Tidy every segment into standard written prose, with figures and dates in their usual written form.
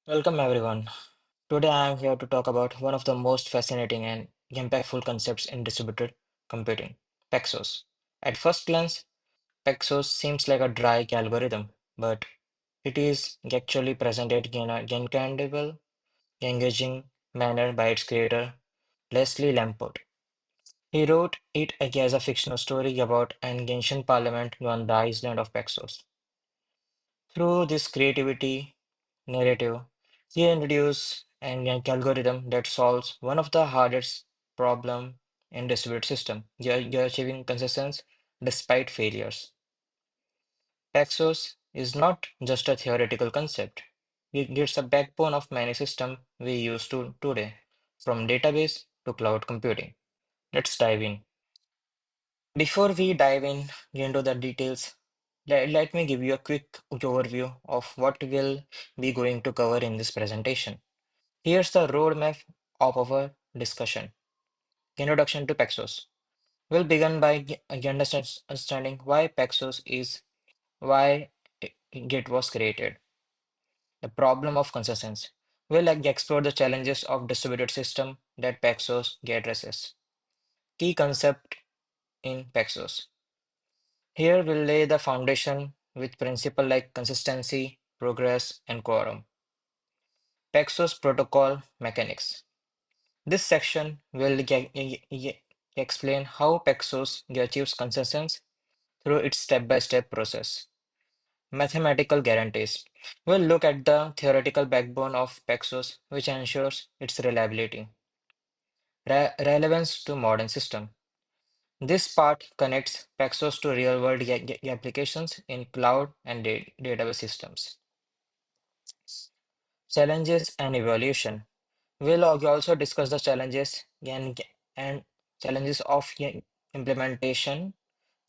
Welcome everyone. Today I am here to talk about one of the most fascinating and impactful concepts in distributed computing, Paxos. At first glance, Paxos seems like a dry algorithm, but it is actually presented in a incredible, engaging manner by its creator, Leslie Lamport. He wrote it as a fictional story about an ancient parliament on the island of Paxos. Through this creativity narrative, he introduced an algorithm that solves one of the hardest problem in distributed system. You're achieving consistency despite failures. Paxos is not just a theoretical concept. It's a backbone of many systems we use today, from database to cloud computing. Let's dive in. Before we dive into the details, let me give you a quick overview of what we'll be going to cover in this presentation. Here's the roadmap of our discussion. Introduction to Paxos. We'll begin by understanding why Paxos is, why Git was created, the problem of consistency. We'll explore the challenges of distributed system that Paxos addresses. Key concept in Paxos. Here we'll lay the foundation with principles like consistency, progress, and quorum. Paxos protocol mechanics. This section will explain how Paxos achieves consistency through its step-by-step process. Mathematical guarantees. We'll look at the theoretical backbone of Paxos, which ensures its reliability. Relevance to modern system. This part connects Paxos to real-world applications in cloud and database systems. Challenges and evaluation. We'll also discuss the challenges and challenges of implementation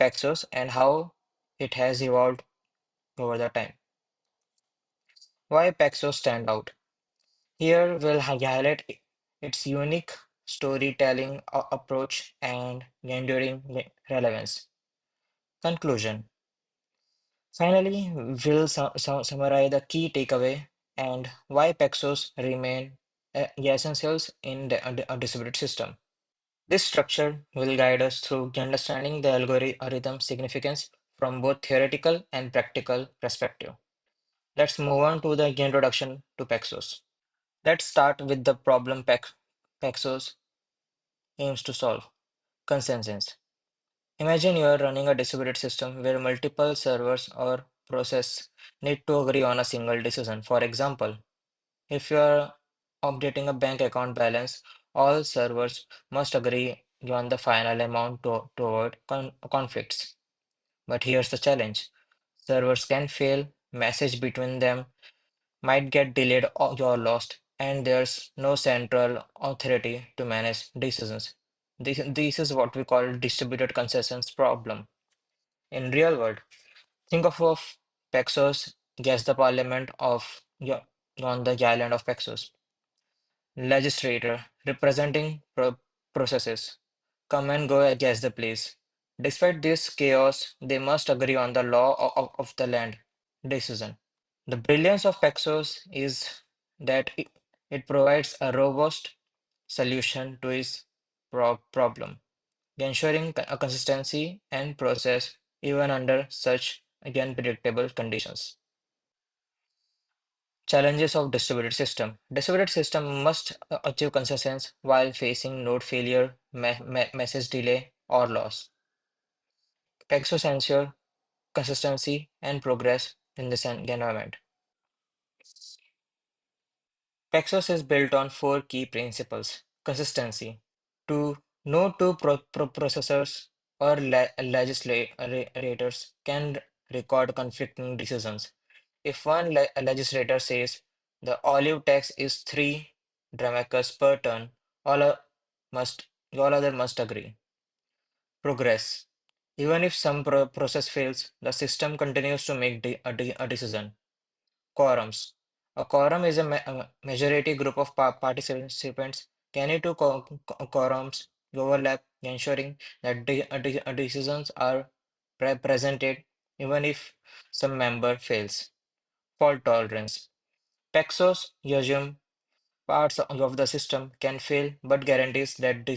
Paxos and how it has evolved over the time. Why Paxos stand out? Here we'll highlight its unique storytelling approach and enduring relevance. Conclusion. Finally, we'll summarize the key takeaway and why Paxos remain essentials in a distributed system. This structure will guide us through understanding the algorithm significance from both theoretical and practical perspective. Let's move on to the introduction to Paxos. Let's start with the problem Paxos aims to solve, consensus. Imagine you are running a distributed system where multiple servers or process need to agree on a single decision. For example, if you are updating a bank account balance, all servers must agree on the final amount to avoid conflicts. But here's the challenge. Servers can fail, message between them might get delayed or lost, and there's no central authority to manage decisions. This is what we call distributed consensus problem. In real world, think of Paxos as the parliament on the island of Paxos. Legislator representing processes come and go against the place. Despite this chaos, they must agree on the law of the land decision. The brilliance of Paxos is that it provides a robust solution to its problem, ensuring a consistency and process even under such unpredictable conditions. Challenges of distributed system. Distributed system must achieve consistency while facing node failure, message delay, or loss. Paxos ensure consistency and progress in this environment. Paxos is built on four key principles. Consistency. No two processors or legislators can record conflicting decisions. If one legislator says the olive tax is 3 drachmas per ton, all, o- must, all other must agree. Progress. Even if some process fails, the system continues to make a decision. Quorums. A quorum is a majority group of participants. Any two quorums overlap, ensuring that decisions are presented even if some member fails. Fault tolerance. Paxos assume parts of the system can fail, but guarantees that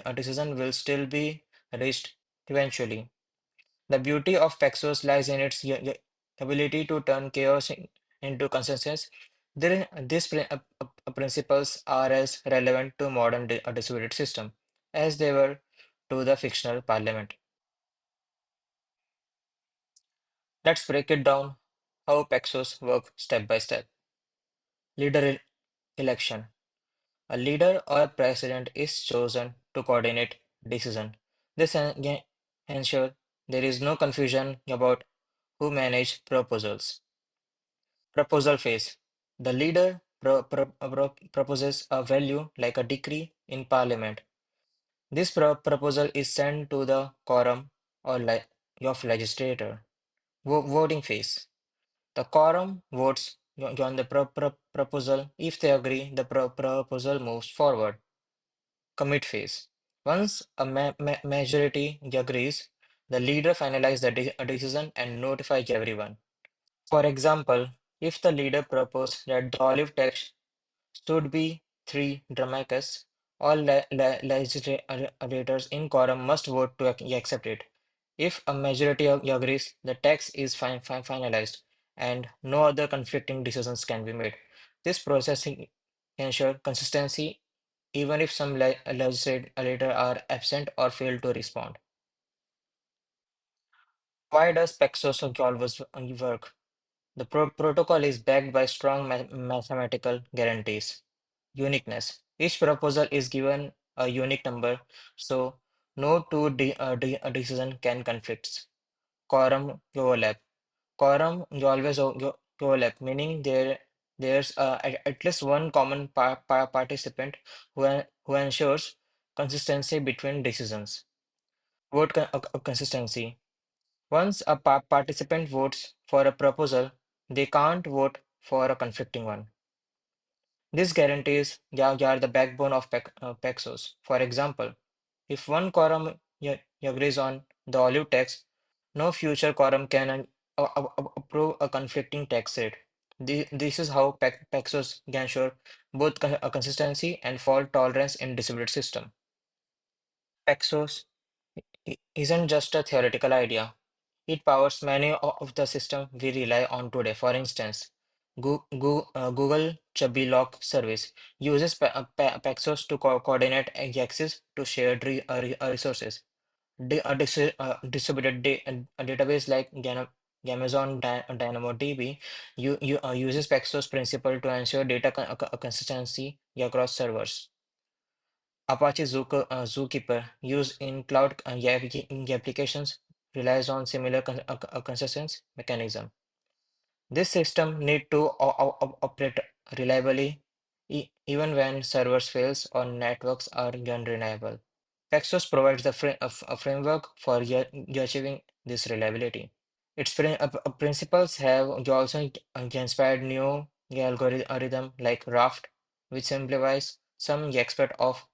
a decision will still be reached eventually. The beauty of Paxos lies in its ability to turn chaos into consensus. These principles are as relevant to modern distributed system as they were to the fictional parliament. Let's break it down how Paxos work step by step. Leader election. A leader or president is chosen to coordinate decision. This ensure there is no confusion about who manage proposals. Proposal phase. The leader proposes a value like a decree in parliament. This proposal is sent to the quorum or of legislator. Voting phase. The quorum votes on the proposal. If they agree, the proposal moves forward. Commit phase. Once a majority agrees, the leader finalizes the decision and notifies everyone. For example, if the leader proposed that the olive tax should be 3 drachmas, all legislators in quorum must vote to accept it. If a majority agrees, the tax is finalized and no other conflicting decisions can be made. This process ensures consistency even if some legislators are absent or fail to respond. Why does Paxos always work? The protocol is backed by strong mathematical guarantees. Uniqueness. Each proposal is given a unique number, so no two decision can conflict. Quorum overlap. Quorum always overlap, meaning there's at least one common participant who ensures consistency between decisions. Vote consistency. Once a participant votes for a proposal, they can't vote for a conflicting one. This guarantees they are the backbone of Paxos. For example, if one quorum agrees on the olive tax, no future quorum can approve a conflicting tax rate. This is how Paxos ensure both consistency and fault tolerance in distributed system. Paxos isn't just a theoretical idea. It powers many of the systems we rely on today. For instance, Google Chubby Lock service uses Paxos to coordinate access to shared resources. Distributed a database like Amazon DynamoDB uses Paxos principle to ensure data consistency across servers. Apache Zookeeper, used in cloud applications, relies on similar consistency mechanism. This system need to operate reliably even when servers fails or networks are unreliable. Paxos provides a framework for achieving this reliability. Its principles have also inspired new algorithm like Raft, which simplifies some aspect of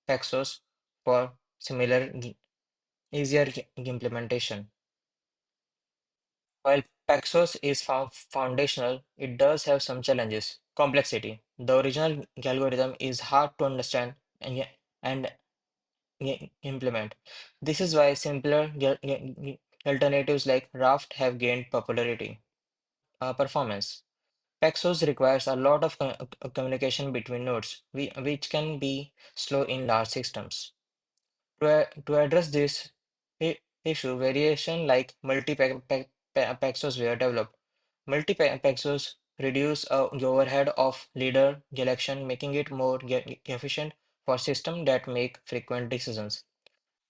Paxos for similar easier implementation. While Paxos is foundational, it does have some challenges. Complexity. The original algorithm is hard to understand and implement. This is why simpler alternatives like Raft have gained popularity. Performance. Paxos requires a lot of communication between nodes, which can be slow in large systems. To address this issue, variation like multi-paxos were developed. Multi-paxos reduce the overhead of leader election, making it more efficient for systems that make frequent decisions.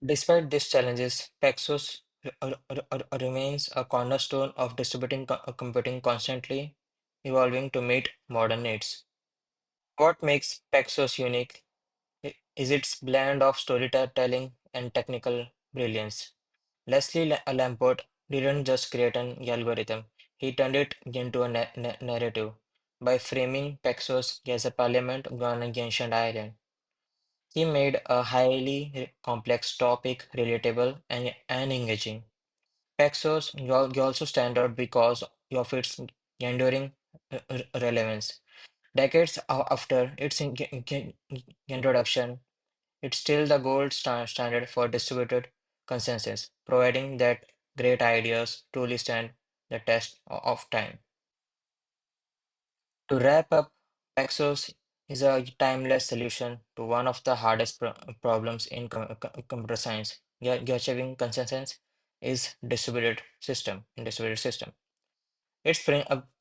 Despite these challenges, Paxos remains a cornerstone of distributing computing, constantly evolving to meet modern needs. What makes Paxos unique is its blend of storytelling and technical brilliance. Leslie Lamport didn't just create an algorithm, he turned it into a narrative by framing Paxos as a parliament on an ancient island. He made a highly complex topic relatable and engaging. Paxos also stand out because of its enduring relevance. Decades after its introduction, it's still the gold standard for distributed consensus, providing that great ideas truly stand the test of time. To wrap up, Paxos is a timeless solution to one of the hardest problems in computer science. Achieving consensus is distributed system. Its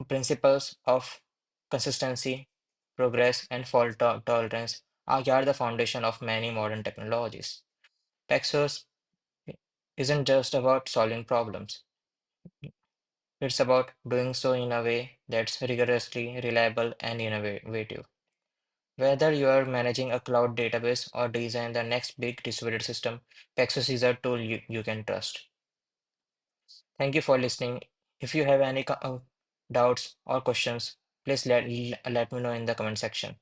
principles of consistency, progress, and fault tolerance are the foundation of many modern technologies. Paxos isn't just about solving problems. It's about doing so in a way that's rigorously reliable and innovative. Whether you are managing a cloud database or design the next big distributed system, Paxos is a tool you can trust. Thank you for listening. If you have any doubts or questions, please let me know in the comment section.